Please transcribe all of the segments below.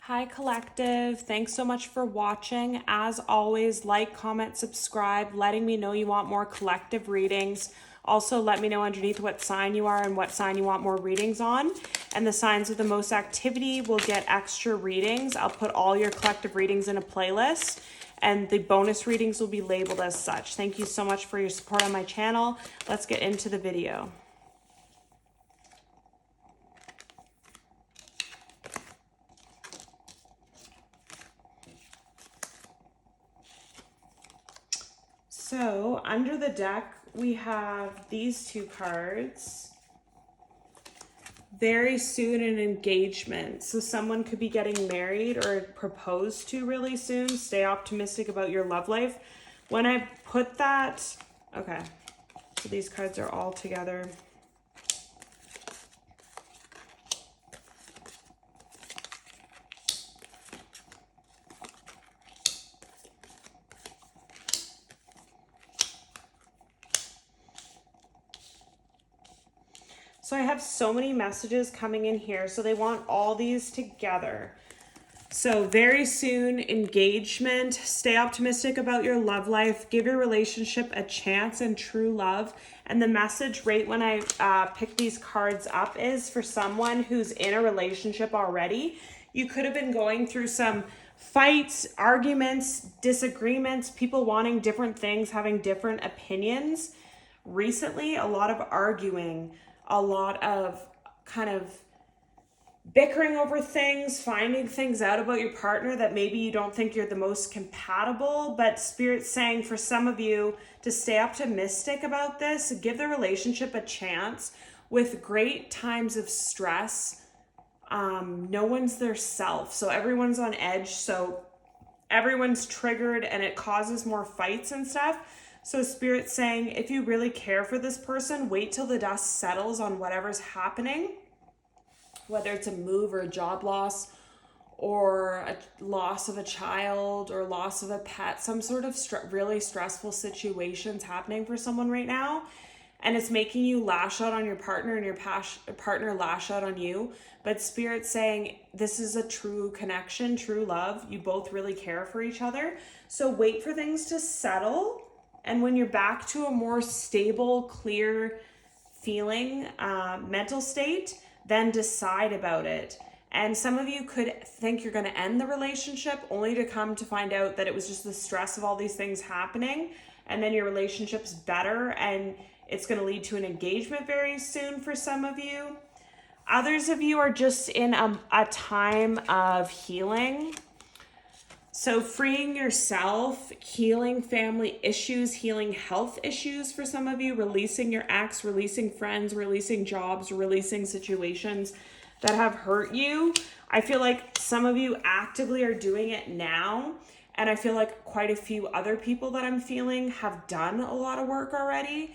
Hi Collective, thanks so much for watching. As always, like, comment, subscribe, letting me know you want more collective readings. Also, let me know underneath what sign you are and what sign you want more readings on. And the signs with the most activity will get extra readings. I'll put all your collective readings in a playlist, and the bonus readings will be labeled as such. Thank you so much for your support on my channel. Let's get into the video. So under the deck, we have these two cards. Very soon an engagement. So someone could be getting married or proposed to really soon. Stay optimistic about your love life. When I put that, okay, so these cards are all together. So I have so many messages coming in here. So they want all these together. So very soon, engagement. Stay optimistic about your love life. Give your relationship a chance and true love. And the message right when I pick these cards up is for someone who's in a relationship already. You could have been going through some fights, arguments, disagreements, people wanting different things, having different opinions. Recently, a lot of arguing, a lot of kind of bickering over things, finding things out about your partner that maybe you don't think you're the most compatible, but Spirit's saying for some of you to stay optimistic about this, give the relationship a chance. With great times of stress, no one's their self, so everyone's on edge, so everyone's triggered and it causes more fights and stuff. So Spirit's saying, if you really care for this person, wait till the dust settles on whatever's happening, whether it's a move or a job loss or a loss of a child or loss of a pet, some sort of really stressful situations happening for someone right now. And it's making you lash out on your partner and your partner lash out on you. But Spirit's saying this is a true connection, true love. You both really care for each other. So wait for things to settle. And when you're back to a more stable, clear feeling, mental state, then decide about it. And some of you could think you're going to end the relationship only to come to find out that it was just the stress of all these things happening. And then your relationship's better and it's going to lead to an engagement very soon for some of you. Others of you are just in a time of healing. So freeing yourself, healing family issues, healing health issues for some of you, releasing your ex, releasing friends, releasing jobs, releasing situations that have hurt you. I feel like some of you actively are doing it now. And I feel like quite a few other people that I'm feeling have done a lot of work already.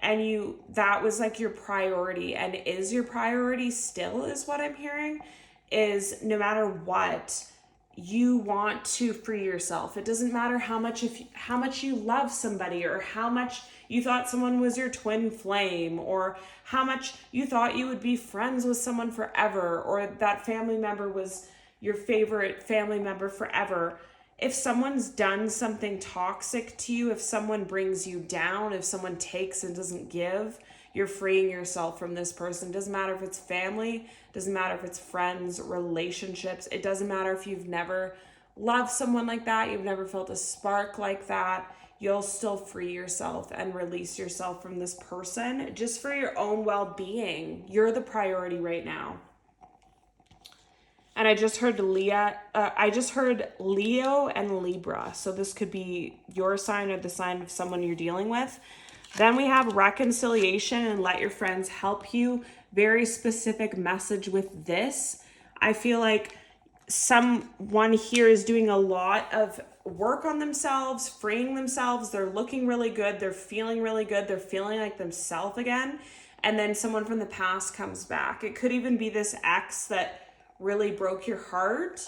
And that was like your priority and is your priority still, is what I'm hearing, is no matter what, you want to free yourself. It doesn't matter how much you love somebody or how much you thought someone was your twin flame or how much you thought you would be friends with someone forever or that family member was your favorite family member forever. If someone's done something toxic to you, if someone brings you down, if someone takes and doesn't give, you're freeing yourself from this person. Doesn't matter if it's family, doesn't matter if it's friends, relationships. It doesn't matter if you've never loved someone like that, you've never felt a spark like that. You'll still free yourself and release yourself from this person just for your own well-being. You're the priority right now. And I just heard Leo and Libra. So this could be your sign or the sign of someone you're dealing with. Then we have reconciliation and let your friends help you. Very specific message with this. I feel like someone here is doing a lot of work on themselves, freeing themselves. They're looking really good. They're feeling really good. They're feeling like themselves again. And then someone from the past comes back. It could even be this ex that really broke your heart,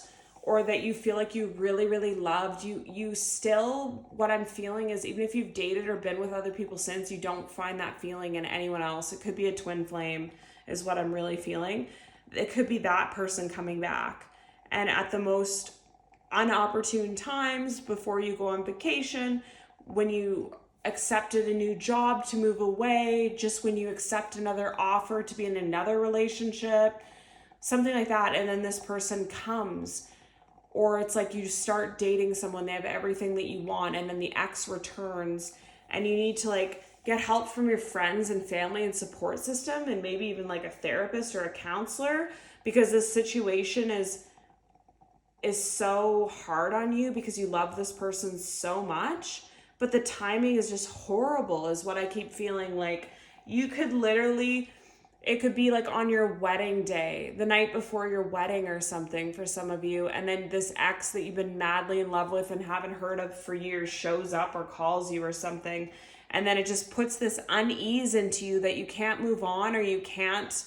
or that you feel like you really, really loved. You still, what I'm feeling is even if you've dated or been with other people since, you don't find that feeling in anyone else. It could be a twin flame is what I'm really feeling. It could be that person coming back. and at the most unopportune times, before you go on vacation, when you accepted a new job to move away, just when you accept another offer to be in another relationship, something like that. And then this person comes, or it's like you start dating someone, they have everything that you want, and then the ex returns, and you need to like get help from your friends and family and support system, and maybe even like a therapist or a counselor, because this situation is so hard on you because you love this person so much, but the timing is just horrible is what I keep feeling. Like you could literally, it could be like on your wedding day, the night before your wedding or something for some of you, and then this ex that you've been madly in love with and haven't heard of for years shows up or calls you or something, and then it just puts this unease into you that you can't move on, or you can't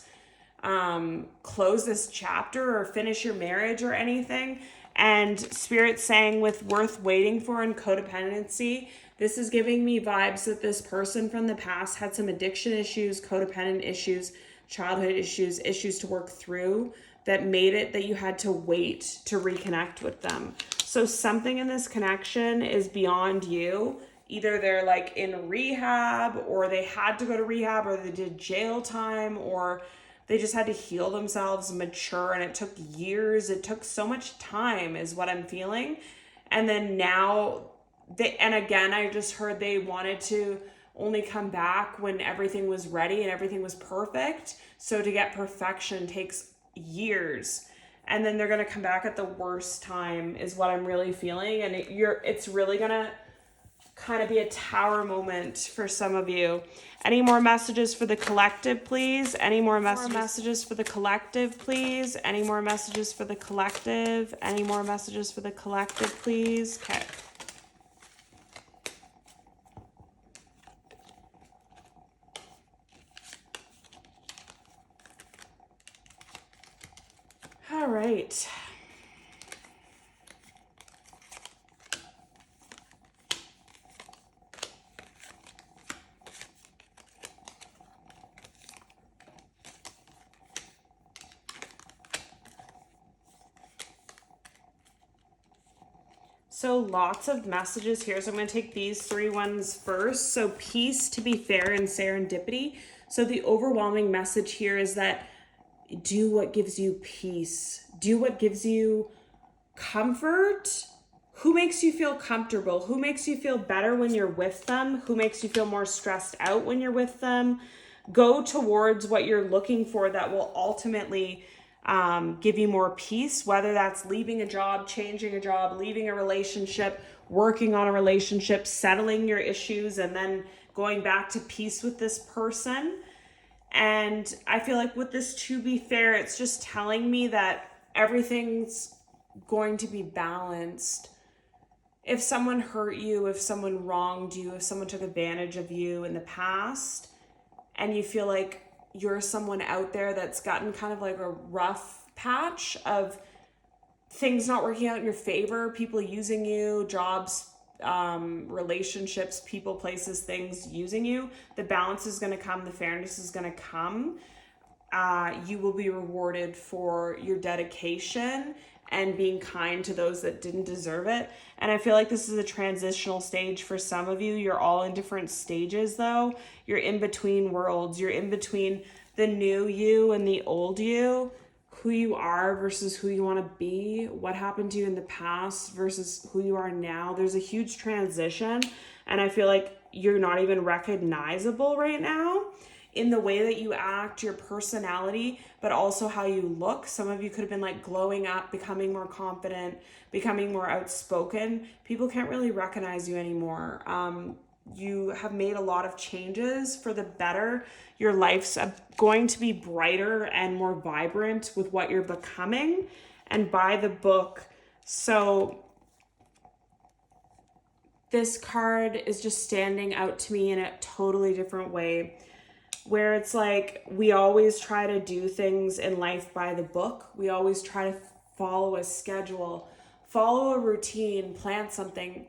close this chapter or finish your marriage or anything. And Spirit saying with worth waiting for and codependency, this is giving me vibes that this person from the past had some addiction issues, codependent issues, childhood issues to work through that made it that you had to wait to reconnect with them. So something in this connection is beyond you. Either they're like in rehab, or they had to go to rehab, or they did jail time, or they just had to heal themselves, mature, and it took years. It took so much time is what I'm feeling. And then now, and again, I just heard they wanted to only come back when everything was ready and everything was perfect. So to get perfection takes years. And then they're going to come back at the worst time is what I'm really feeling. And it's really going to kind of be a tower moment for some of you. Any more messages for the collective, please? Any more messages for the collective, please? Any more messages for the collective? Any more messages for the collective, please? Okay. All right. So lots of messages here. So I'm going to take these three ones first. So peace, to be fair, and serendipity. So the overwhelming message here is that do what gives you peace. Do what gives you comfort. Who makes you feel comfortable? Who makes you feel better when you're with them? Who makes you feel more stressed out when you're with them? Go towards what you're looking for that will ultimately give you more peace, whether that's leaving a job, changing a job, leaving a relationship, working on a relationship, settling your issues, and then going back to peace with this person. And I feel like with this, to be fair, it's just telling me that everything's going to be balanced. If someone hurt you, if someone wronged you, if someone took advantage of you in the past, and you feel like you're someone out there that's gotten kind of like a rough patch of things not working out in your favor, people using you, jobs, relationships, people, places, things using you, the balance is going to come, the fairness is going to come. You will be rewarded for your dedication and being kind to those that didn't deserve it. And I feel like this is a transitional stage for some of you. You're all in different stages though. You're in between worlds. You're in between the new you and the old you, who you are versus who you want to be, what happened to you in the past versus who you are now. There's a huge transition, and I feel like you're not even recognizable right now in the way that you act, your personality, but also how you look. Some of you could have been like glowing up, becoming more confident, becoming more outspoken. People can't really recognize you anymore. You have made a lot of changes for the better. Your life's going to be brighter and more vibrant with what you're becoming, and by the book. So this card is just standing out to me in a totally different way, where it's like we always try to do things in life by the book. We always try to follow a schedule, follow a routine, plan something,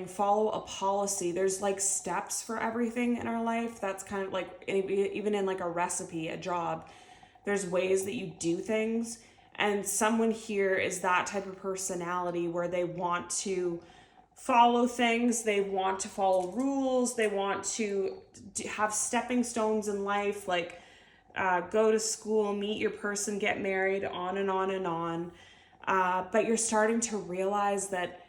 follow a policy. There's like steps for everything in our life. That's kind of like even in like a recipe, a job, there's ways that you do things. And someone here is that type of personality where they want to follow things, they want to follow rules, they want to have stepping stones in life, like go to school, meet your person, get married, on and on and on. But you're starting to realize that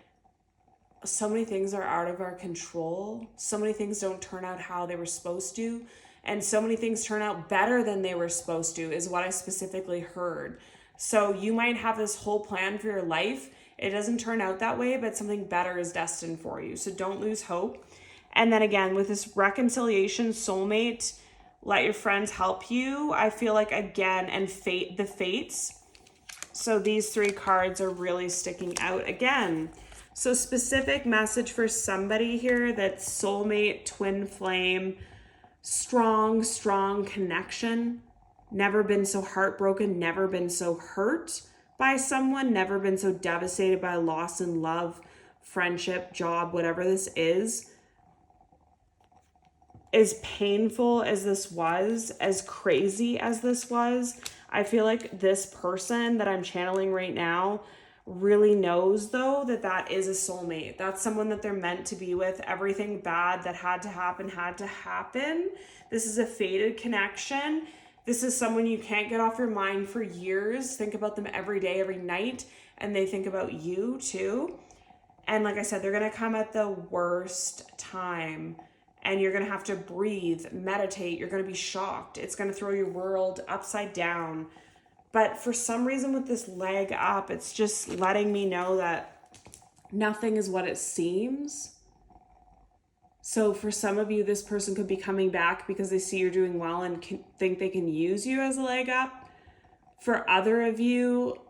so many things are out of our control. So many things don't turn out how they were supposed to. And so many things turn out better than they were supposed to, is what I specifically heard. So you might have this whole plan for your life. It doesn't turn out that way, but something better is destined for you. So don't lose hope. And then again, with this reconciliation, soulmate, let your friends help you. I feel like, again, and fate, the fates. So these 3 cards are really sticking out again. So specific message for somebody here that's soulmate, twin flame, strong connection, never been so heartbroken, never been so hurt by someone, never been so devastated by loss in love, friendship, job, whatever this is. As painful as this was, as crazy as this was, I feel like this person that I'm channeling right now really knows, though, that that is a soulmate. That's someone that they're meant to be with. Everything bad that had to happen. This is a fated connection. This is someone you can't get off your mind for years. Think about them every day, every night, and they think about you too. And like I said, they're going to come at the worst time, and you're going to have to breathe, meditate. You're going to be shocked. It's going to throw your world upside down. But for some reason with this leg up, it's just letting me know that nothing is what it seems. So for some of you, this person could be coming back because they see you're doing well and think they can use you as a leg up. For other of you,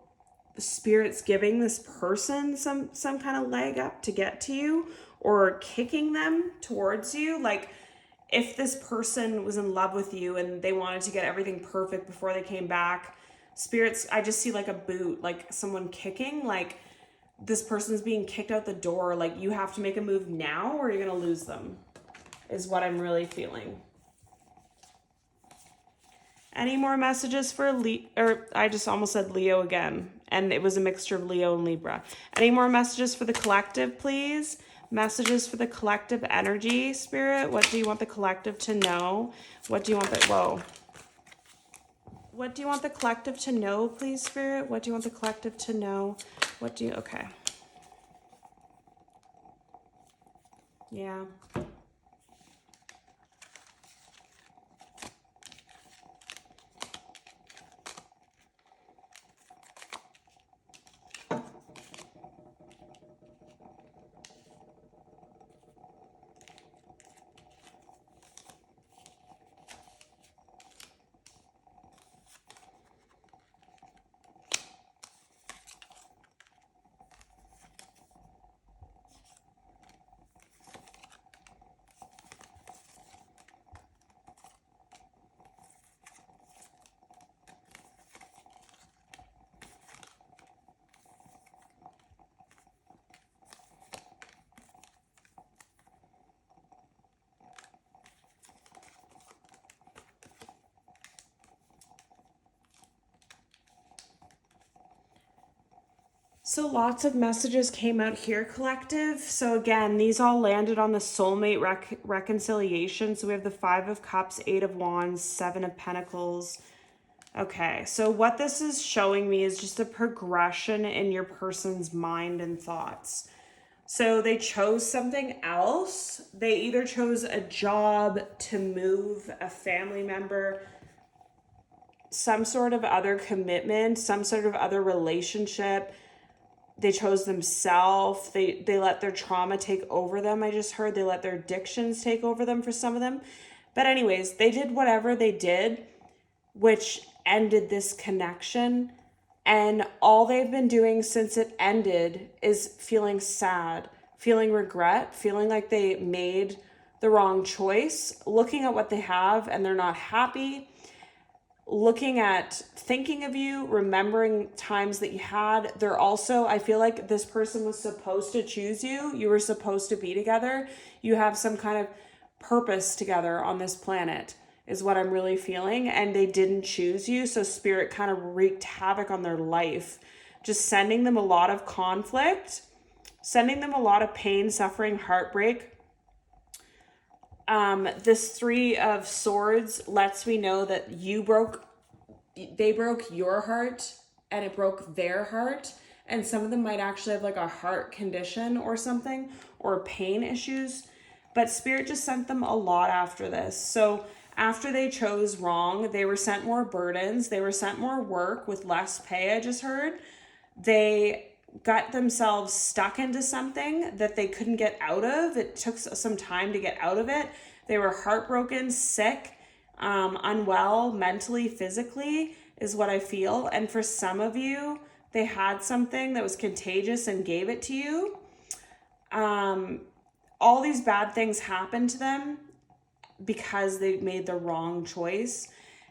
the Spirit's giving this person some kind of leg up to get to you, or kicking them towards you. Like if this person was in love with you and they wanted to get everything perfect before they came back, Spirits, I just see like a boot, like someone kicking, like this person's being kicked out the door. Like you have to make a move now or you're going to lose them, is what I'm really feeling. Any more messages for I just almost said Leo again, and it was a mixture of Leo and Libra. Any more messages for the collective, please? Messages for the collective energy, Spirit. What do you want the collective to know? What do you want What do you want the collective to know, please, Spirit? What do you want the collective to know? Okay. Yeah. So lots of messages came out here, collective. So again, these all landed on the soulmate reconciliation. So we have the 5 of Cups, 8 of Wands, 7 of Pentacles. Okay, so what this is showing me is just a progression in your person's mind and thoughts. So they chose something else. They either chose a job, to move, a family member, some sort of other commitment, some sort of other relationship. They chose themselves. They let their trauma take over them. I just heard they let their addictions take over them for some of them. But anyways, they did whatever they did, which ended this connection. And all they've been doing since it ended is feeling sad, feeling regret, feeling like they made the wrong choice, looking at what they have and they're not happy, looking at thinking of you, remembering times that you had. They're also, I feel like this person was supposed to choose you. You were supposed to be together. You have some kind of purpose together on this planet, is what I'm really feeling. And they didn't choose you. So Spirit kind of wreaked havoc on their life, just sending them a lot of conflict, sending them a lot of pain, suffering, heartbreak. This Three of Swords lets me know that they broke your heart and it broke their heart. And some of them might actually have like a heart condition or something, or pain issues. But Spirit just sent them a lot after this. So after they chose wrong, they were sent more burdens. They were sent more work with less pay, I just heard. They got themselves stuck into something that they couldn't get out of. It took some time to get out of it. They were heartbroken, sick, unwell, mentally, physically, is what I feel. And for some of you, they had something that was contagious and gave it to you. All these bad things happened to them because they made the wrong choice.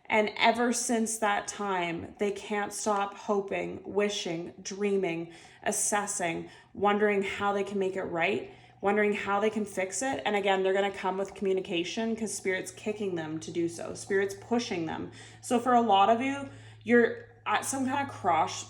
And ever since that time, they can't stop hoping, wishing, dreaming, assessing, wondering how they can make it right, wondering how they can fix it. And again, they're going to come with communication because Spirit's kicking them to do so. Spirit's pushing them. So for a lot of you, you're at some kind of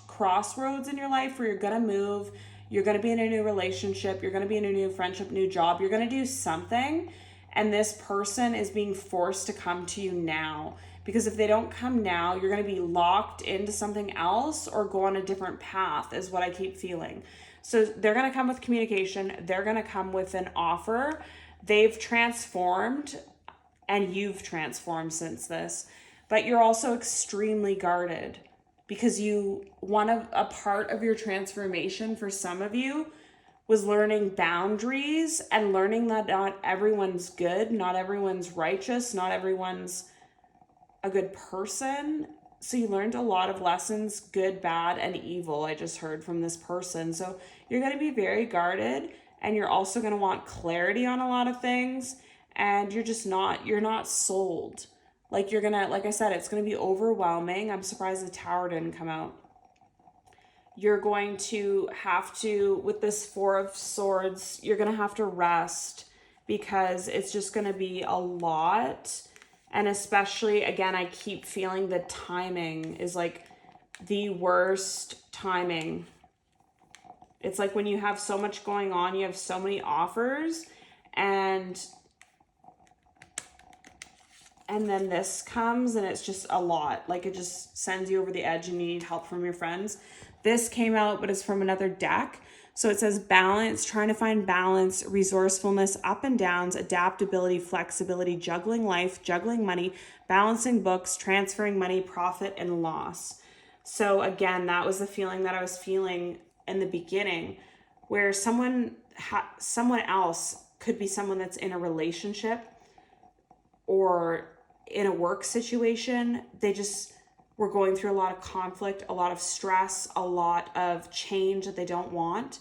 crossroads in your life where you're going to move, you're going to be in a new relationship, you're going to be in a new friendship, new job, you're going to do something. And this person is being forced to come to you now. Because if they don't come now, you're going to be locked into something else or go on a different path, is what I keep feeling. So they're going to come with communication. They're going to come with an offer. They've transformed and you've transformed since this. But you're also extremely guarded because a part of your transformation for some of you was learning boundaries and learning that not everyone's good, not everyone's righteous, not everyone's a good person. So you learned a lot of lessons, good, bad, and evil, I just heard from this person. So you're going to be very guarded, and you're also going to want clarity on a lot of things, and you're not sold. Like I said, it's going to be overwhelming. I'm surprised the Tower didn't come out. You're going to have to, with this Four of Swords, you're going to have to rest because it's just going to be a lot. And especially, again, I keep feeling the timing is like the worst timing. It's like when you have so much going on, you have so many offers, and then this comes and it's just a lot. Like it just sends you over the edge and you need help from your friends. This came out, but it's from another deck. So it says balance, trying to find balance, resourcefulness, up and downs, adaptability, flexibility, juggling life, juggling money, balancing books, transferring money, profit, and loss. So again, that was the feeling that I was feeling in the beginning, where someone else could be someone that's in a relationship or in a work situation. They just were going through a lot of conflict, a lot of stress, a lot of change that they don't want.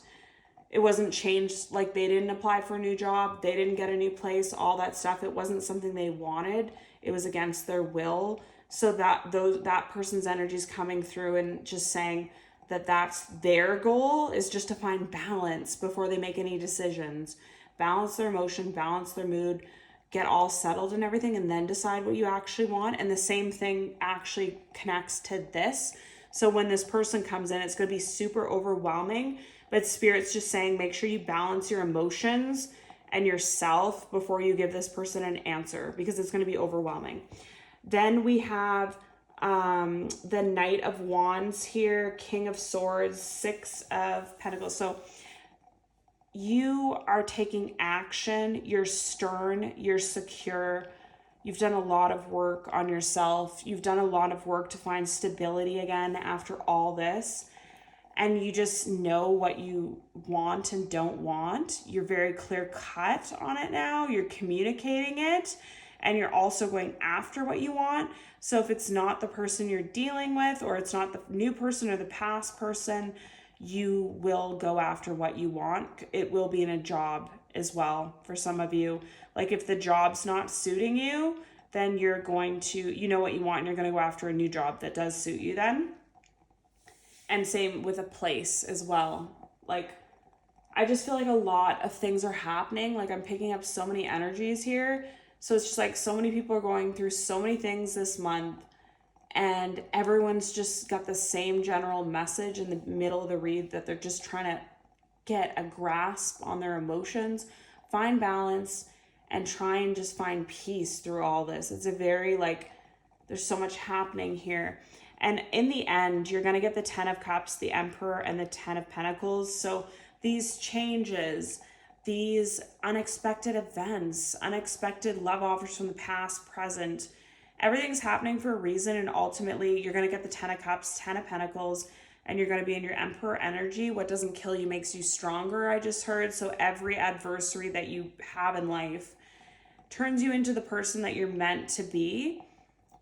It wasn't changed, like they didn't apply for a new job, they didn't get a new place, all that stuff. It wasn't something they wanted. It was against their will. So that person's energy is coming through and just saying that that's their goal, is just to find balance before they make any decisions. Balance their emotion, balance their mood, get all settled and everything, and then decide what you actually want. And the same thing actually connects to this. So when this person comes in, it's going to be super overwhelming, but Spirit's just saying, make sure you balance your emotions and yourself before you give this person an answer, because it's going to be overwhelming. Then we have the Knight of Wands here, King of Swords, Six of Pentacles. So you are taking action, you're stern, you're secure. You've done a lot of work on yourself. You've done a lot of work to find stability again after all this. And you just know what you want and don't want. You're very clear cut on it now. You're communicating it. And you're also going after what you want. So if it's not the person you're dealing with, or it's not the new person or the past person, you will go after what you want. It will be in a job as well for some of you. Like if the job's not suiting you, then you're going to, you know what you want, and you're going to go after a new job that does suit you then. And same with a place as well. Like, I just feel like a lot of things are happening. Like I'm picking up so many energies here So it's just like so many people are going through so many things this month, and everyone's just got the same general message in the middle of the read, that they're just trying to get a grasp on their emotions, find balance, and try and just find peace through all this. It's a very like, there's so much happening here. And in the end, you're going to get the 10 of Cups, the Emperor, and the 10 of Pentacles. So these changes, these unexpected events, unexpected love offers from the past, present, everything's happening for a reason. And ultimately, you're going to get the 10 of Cups, 10 of Pentacles, and you're going to be in your Emperor energy. What doesn't kill you makes you stronger, I just heard. So every adversary that you have in life turns you into the person that you're meant to be,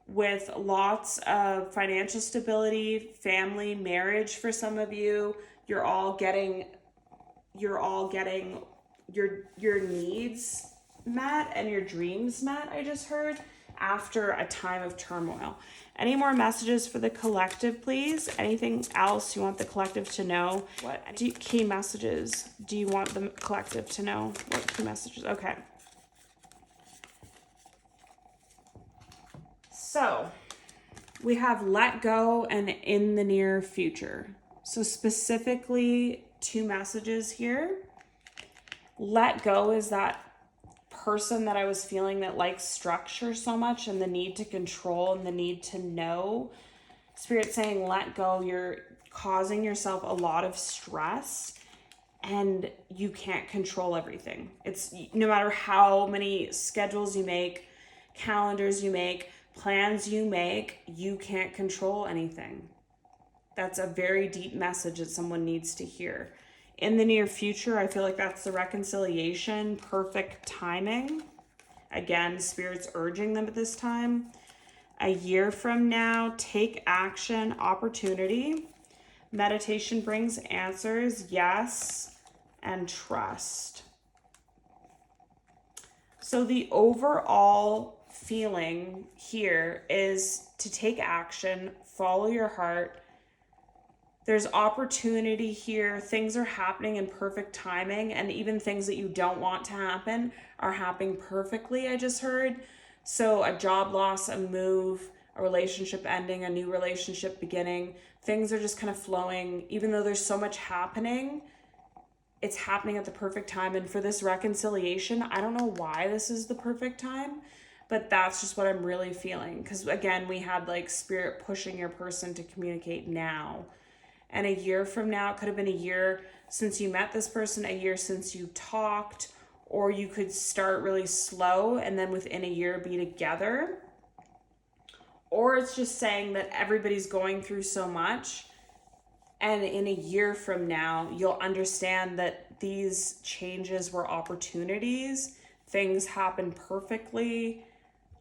with lots of financial stability, family, marriage for some of you. You're all getting your needs met and your dreams met, I just heard, after a time of turmoil. Any more messages for the collective, please? Anything else you want the collective to know? What key messages do you want the collective to know? What key messages? Okay. So we have let go and in the near future. So specifically 2 messages here. Let go is that person that I was feeling that likes structure so much, and the need to control and the need to know. Spirit saying let go. You're causing yourself a lot of stress and you can't control everything. It's no matter how many schedules you make, calendars you make, plans you make, you can't control anything. That's a very deep message that someone needs to hear. In the near future, I feel like that's the reconciliation, perfect timing. Again, Spirit's urging them at this time. A year from now, take action, opportunity. Meditation brings answers, yes, and trust. So the overall feeling here is to take action, follow your heart. There's opportunity here. Things are happening in perfect timing, and even things that you don't want to happen are happening perfectly, I just heard. So a job loss, a move, a relationship ending, a new relationship beginning, things are just kind of flowing. Even though there's so much happening, it's happening at the perfect time. And for this reconciliation, I don't know why this is the perfect time, but that's just what I'm really feeling. Because again, we had like Spirit pushing your person to communicate now. And a year from now, it could have been a year since you met this person, a year since you talked, or you could start really slow and then within a year be together. Or it's just saying that everybody's going through so much, and in a year from now, you'll understand that these changes were opportunities. Things happen perfectly.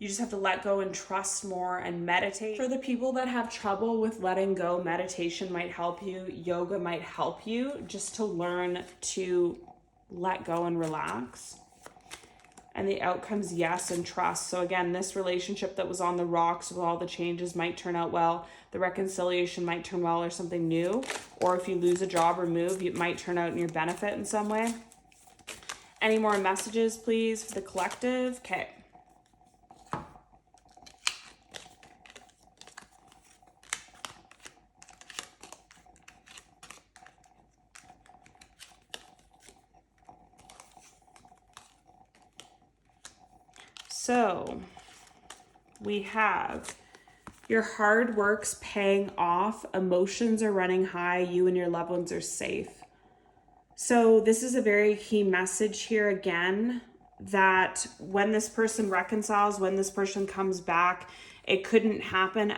You just have to let go and trust more and meditate. For the people that have trouble with letting go, meditation might help you. Yoga might help you just to learn to let go and relax. And the outcome's yes and trust. So again, this relationship that was on the rocks with all the changes might turn out well. The reconciliation might turn well, or something new. Or if you lose a job or move, it might turn out in your benefit in some way. Any more messages, please, for the collective? Okay. So we have your hard work's paying off, emotions are running high, you and your loved ones are safe. So this is a very key message here again, that when this person reconciles, when this person comes back, it couldn't happen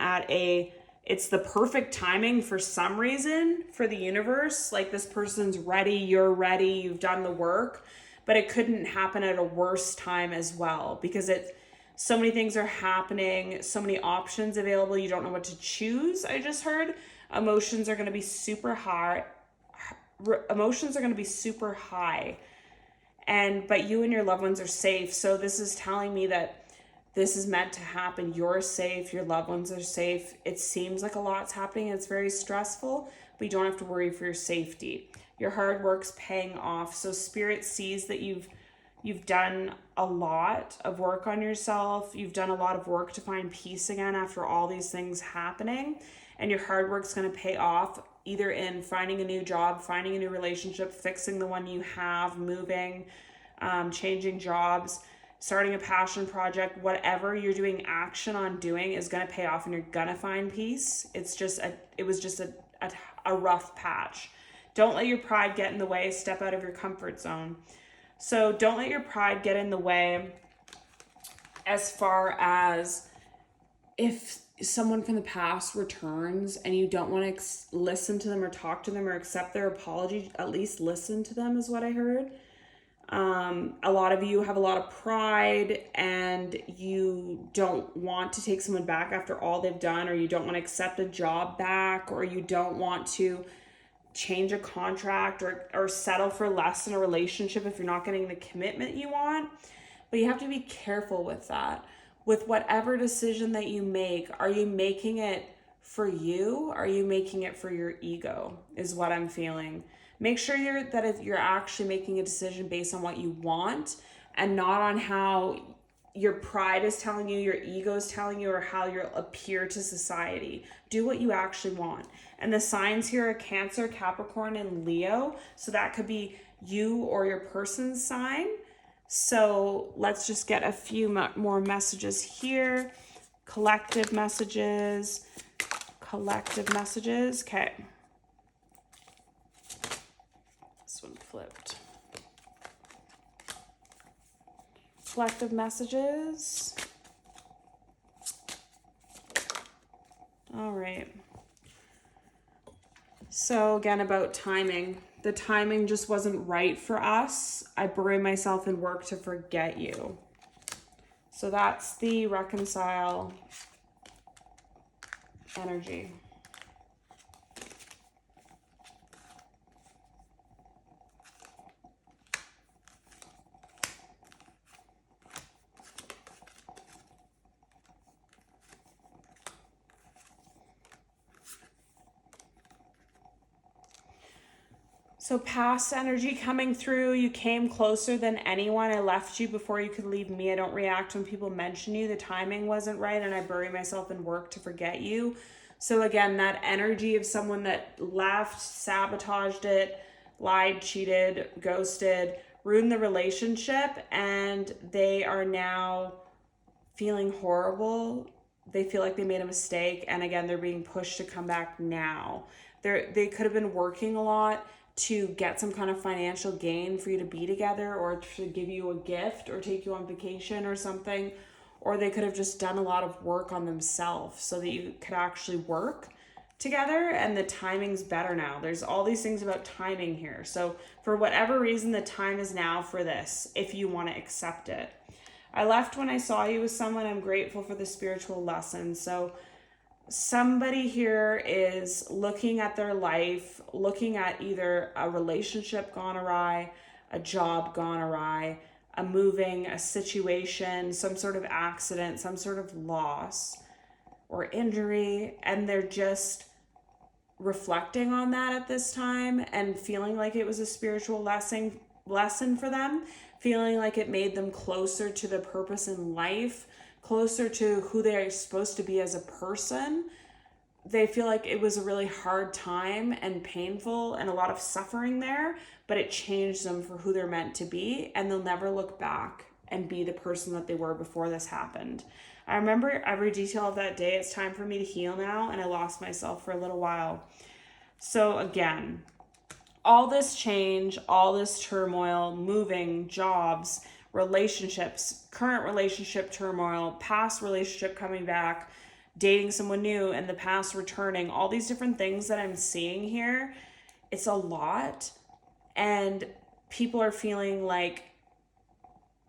it's the perfect timing for some reason for the universe. Like this person's ready, you're ready, you've done the work. But it couldn't happen at a worse time as well, because so many things are happening, so many options available, you don't know what to choose. I just heard emotions are going to be super high. But you and your loved ones are safe. So this is telling me that this is meant to happen. You're safe, your loved ones are safe. It seems like a lot's happening, it's very stressful, but you don't have to worry for your safety. Your hard work's paying off. So Spirit sees that you've You've done a lot of work on yourself. You've done a lot of work to find peace again after all these things happening. And your hard work's going to pay off either in finding a new job, finding a new relationship, fixing the one you have, moving, changing jobs, starting a passion project. Whatever you're doing action on doing is going to pay off and you're going to find peace. It was just a rough patch. Don't let your pride get in the way. Step out of your comfort zone. So don't let your pride get in the way as far as if someone from the past returns and you don't want to listen to them or talk to them or accept their apology, at least listen to them is what I heard. A lot of you have a lot of pride and you don't want to take someone back after all they've done, or you don't want to accept a job back, or you don't want to change a contract or settle for less in a relationship if you're not getting the commitment you want. But you have to be careful with that. With whatever decision that you make, are you making it for you? Are you making it for your ego is what I'm feeling. Make sure that you're actually making a decision based on what you want and not on how your pride is telling you, your ego is telling you, or how you appear to society. Do what you actually want. And the signs here are Cancer, Capricorn, and Leo. So that could be you or your person's sign. So let's just get a few more messages here. Collective messages. Okay. This one flipped. Collective messages. All right. So again, about timing. The timing just wasn't right for us. I bury myself in work to forget you. So that's the reconcile energy. So past energy coming through. You came closer than anyone. I left you before you could leave me. I don't react when people mention you. The timing wasn't right, and I bury myself in work to forget you. So again, that energy of someone that left, sabotaged it, lied, cheated, ghosted, ruined the relationship, and they are now feeling horrible. They feel like they made a mistake, and again, they're being pushed to come back now. They could have been working a lot to get some kind of financial gain for you to be together, or to give you a gift or take you on vacation or something. Or they could have just done a lot of work on themselves so that you could actually work together, and the timing's better now. There's all these things about timing here. So for whatever reason, the time is now for this, if you want to accept it. I left when I saw you with someone. I'm grateful for the spiritual lesson. So somebody here is looking at their life, looking at either a relationship gone awry, a job gone awry, a moving, a situation, some sort of accident, some sort of loss or injury, and they're just reflecting on that at this time and feeling like it was a spiritual lesson for them, feeling like it made them closer to the purpose in life, closer to who they are supposed to be as a person. They feel like it was a really hard time and painful and a lot of suffering there, but it changed them for who they're meant to be, and they'll never look back and be the person that they were before this happened. I remember every detail of that day. It's time for me to heal now, and I lost myself for a little while. So again, all this change, all this turmoil, moving, jobs, relationships, current relationship turmoil, past relationship coming back, dating someone new, and the past returning, all these different things that I'm seeing here, it's a lot. And people are feeling like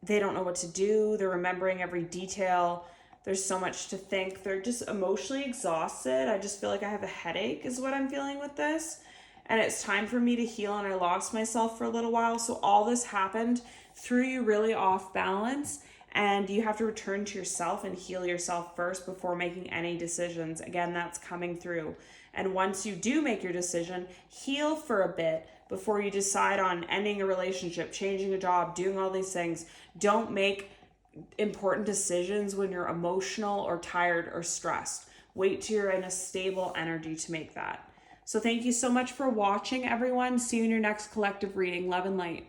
they don't know what to do. They're remembering every detail. There's so much to think. They're just emotionally exhausted. I just feel like I have a headache is what I'm feeling with this. And it's time for me to heal, and I lost myself for a little while. So all this happened, threw you really off balance, and you have to return to yourself and heal yourself first before making any decisions. Again, that's coming through. And once you do make your decision, heal for a bit before you decide on ending a relationship, changing a job, doing all these things. Don't make important decisions when you're emotional or tired or stressed. Wait till you're in a stable energy to make that. So thank you so much for watching, everyone. See you in your next collective reading. Love and light.